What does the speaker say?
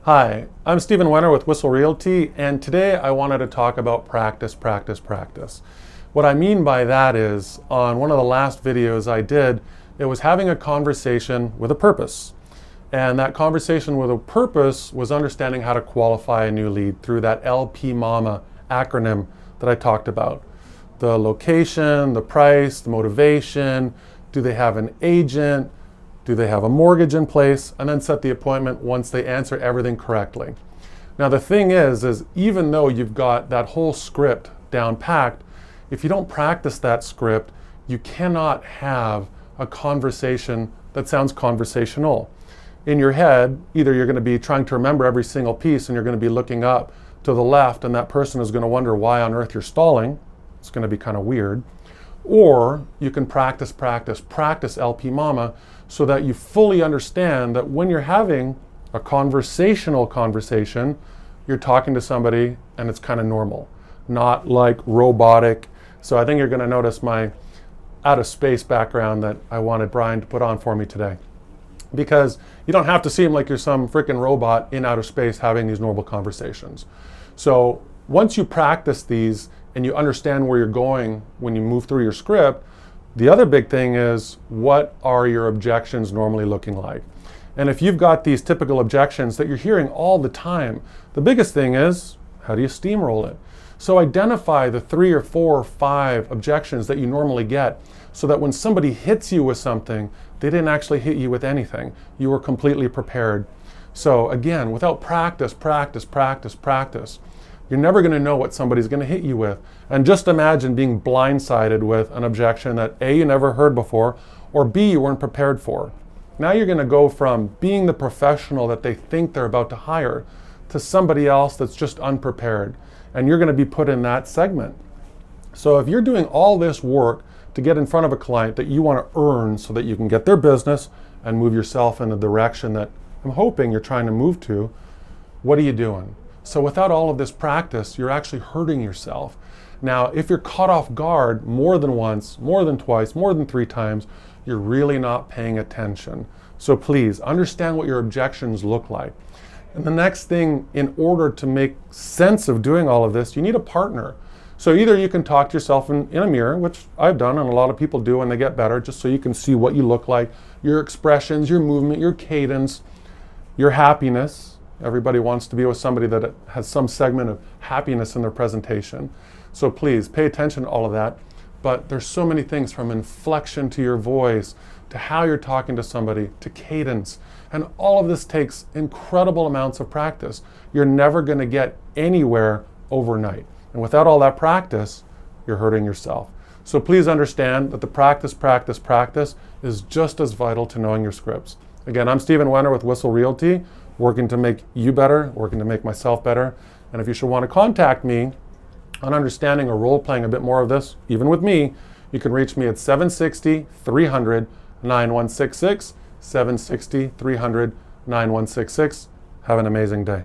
Hi, I'm Wener with Whissel Realty, and today I wanted to talk about practice. What I mean by that is, on one of the last videos I did, it was having a conversation with a purpose. And that conversation with a purpose was understanding how to qualify a new lead through that LP MAMA acronym that I talked about. The location, the price, the motivation, do they have an agent, do they have a mortgage in place, and then set the appointment once they answer everything correctly. Now the thing is even though you've got that whole script down packed, if you don't practice that script, you cannot have a conversation that sounds conversational. In your head, either you're going to be trying to remember every single piece and you're going to be looking up to the left and that person is going to wonder why on earth you're stalling. It's going to be kind of weird. Or you can practice LP MAMA so that you fully understand that when you're having a conversational conversation, you're talking to somebody and it's kind of normal, not like robotic. So I think you're going to notice my out of space background that I wanted Brian to put on for me today. Because you don't have to seem like you're some freaking robot in outer space having these normal conversations. So once you practice these and you understand where you're going when you move through your script, the other big thing is, what are your objections normally looking like? And if you've got these typical objections that you're hearing all the time, the biggest thing is, how do you steamroll it? So identify the 3 or 4 or 5 objections that you normally get so that when somebody hits you with something, they didn't actually hit you with anything. You were completely prepared. So again, without practice, you're never going to know what somebody's going to hit you with. And just imagine being blindsided with an objection that A, you never heard before, or B, you weren't prepared for. Now you're going to go from being the professional that they think they're about to hire to somebody else that's just unprepared. And you're going to be put in that segment. So if you're doing all this work to get in front of a client that you want to earn so that you can get their business and move yourself in the direction that I'm hoping you're trying to move to, what are you doing? So without all of this practice, you're actually hurting yourself. Now, if you're caught off guard more than once, more than twice, more than 3 times, you're really not paying attention. So please understand what your objections look like. And the next thing, in order to make sense of doing all of this, you need a partner. So either you can talk to yourself in a mirror, which I've done and a lot of people do when they get better, just so you can see what you look like, your expressions, your movement, your cadence, your happiness. Everybody wants to be with somebody that has some segment of happiness in their presentation. So please pay attention to all of that. But there's so many things, from inflection to your voice, to how you're talking to somebody, to cadence. And all of this takes incredible amounts of practice. You're never going to get anywhere overnight. And without all that practice, you're hurting yourself. So please understand that the practice is just as vital to knowing your scripts. Again, I'm Wener with Whissel Realty, working to make you better, working to make myself better. And if you should want to contact me on understanding or role-playing a bit more of this, even with me, you can reach me at 760-300-9166, 760-300-9166. Have an amazing day.